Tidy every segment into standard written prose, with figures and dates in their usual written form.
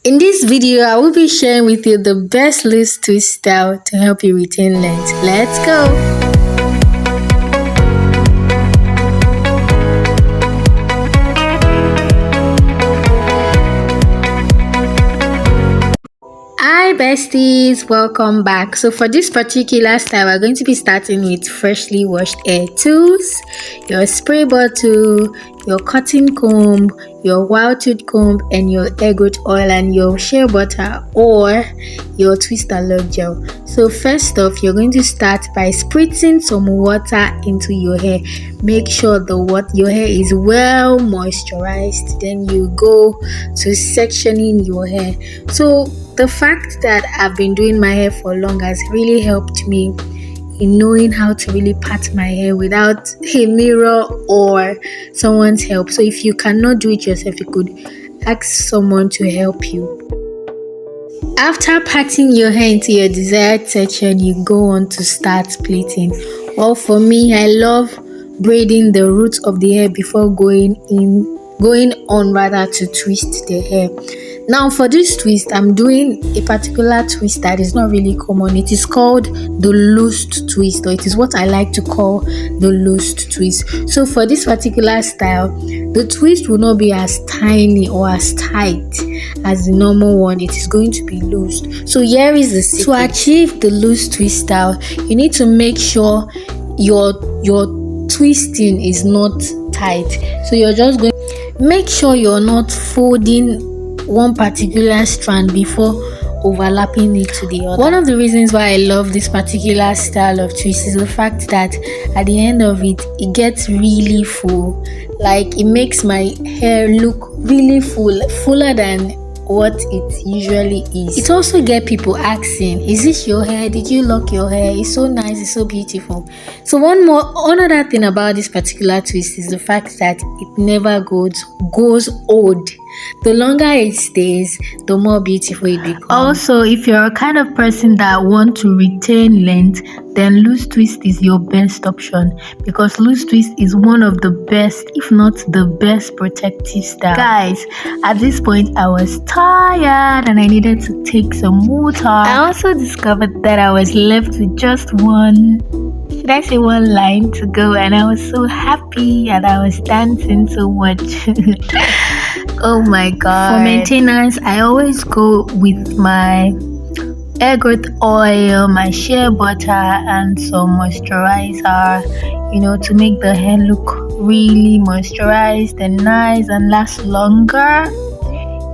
In this video, I will be sharing with you the best loose twist style to help you retain length. Let's go! Hi besties, welcome back. So for this particular style, we're going to be starting with freshly washed hair tools, your spray bottle, your cotton comb, your wild tooth comb, and your hair growth oil and your shea butter or your twist and lock gel. So first off, you're going to start by spritzing some water into your hair. Make sure your hair is well moisturized. Then you go to sectioning your hair. So the fact that I've been doing my hair for long has really helped me in knowing how to really part my hair without a mirror or someone's help. So if you cannot do it yourself, you could ask someone to help you. After parting your hair into your desired section, you go on to start plaiting. Well, for me, I love braiding the roots of the hair before going on to twist the hair. Now for this twist, I'm doing a particular twist that is not really common. It is called the loosed twist, or it is what I like to call the loosed twist. So for this particular style, the twist will not be as tiny or as tight as the normal one. It is going to be loosed. So here is the secret. To achieve the loose twist style, you need to make sure your twisting is not tight. So you're just going to make sure you're not folding one particular strand before overlapping it to the other. One of the reasons why I love this particular style of twist is the fact that at the end of it, it gets really full. Like, it makes my hair look really fuller than what it usually is. It also gets people asking, is this your hair? Did you lock your hair? It's so nice, it's so beautiful. So another thing about this particular twist is the fact that it never goes old. The longer it stays, the more beautiful it becomes. Also, if you're a kind of person that want to retain length, then loose twist is your best option, because loose twist is one of the best, if not the best, protective style. Guys, at this point I was tired and I needed to take some water. I also discovered that I was left with just one line to go, and I was so happy and I was dancing so much. Oh my god. For maintenance, I always go with my hair growth oil, my shea butter, and some moisturizer, to make the hair look really moisturized and nice and last longer.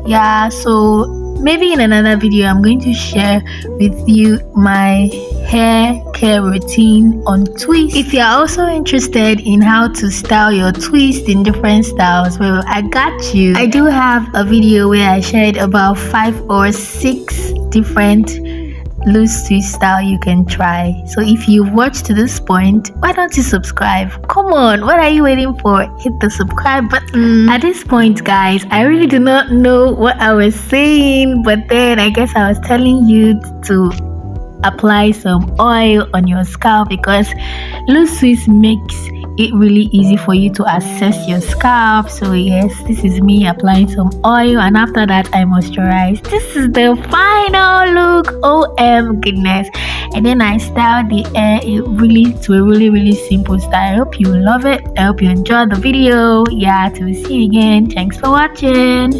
Yeah, so maybe in another video I'm going to share with you my hair care routine on twist. If you're also interested in how to style your twist in different styles, well, I got you. I do have a video where I shared about 5 or 6 different loose twist style you can try. So if you've watched to this point, why don't you subscribe? Come on, what are you waiting for? Hit the subscribe button. At this point, guys, I really do not know what I was saying, but then I guess I was telling you to apply some oil on your scalp, because loose twist makes it really easy for you to assess your scalp. So yes, this is me applying some oil, and after that I moisturize. This is the final look. OM goodness. And then I style the hair to a really simple style. I hope you love it. I hope you enjoyed the video. Yeah, till we see you again. Thanks for watching.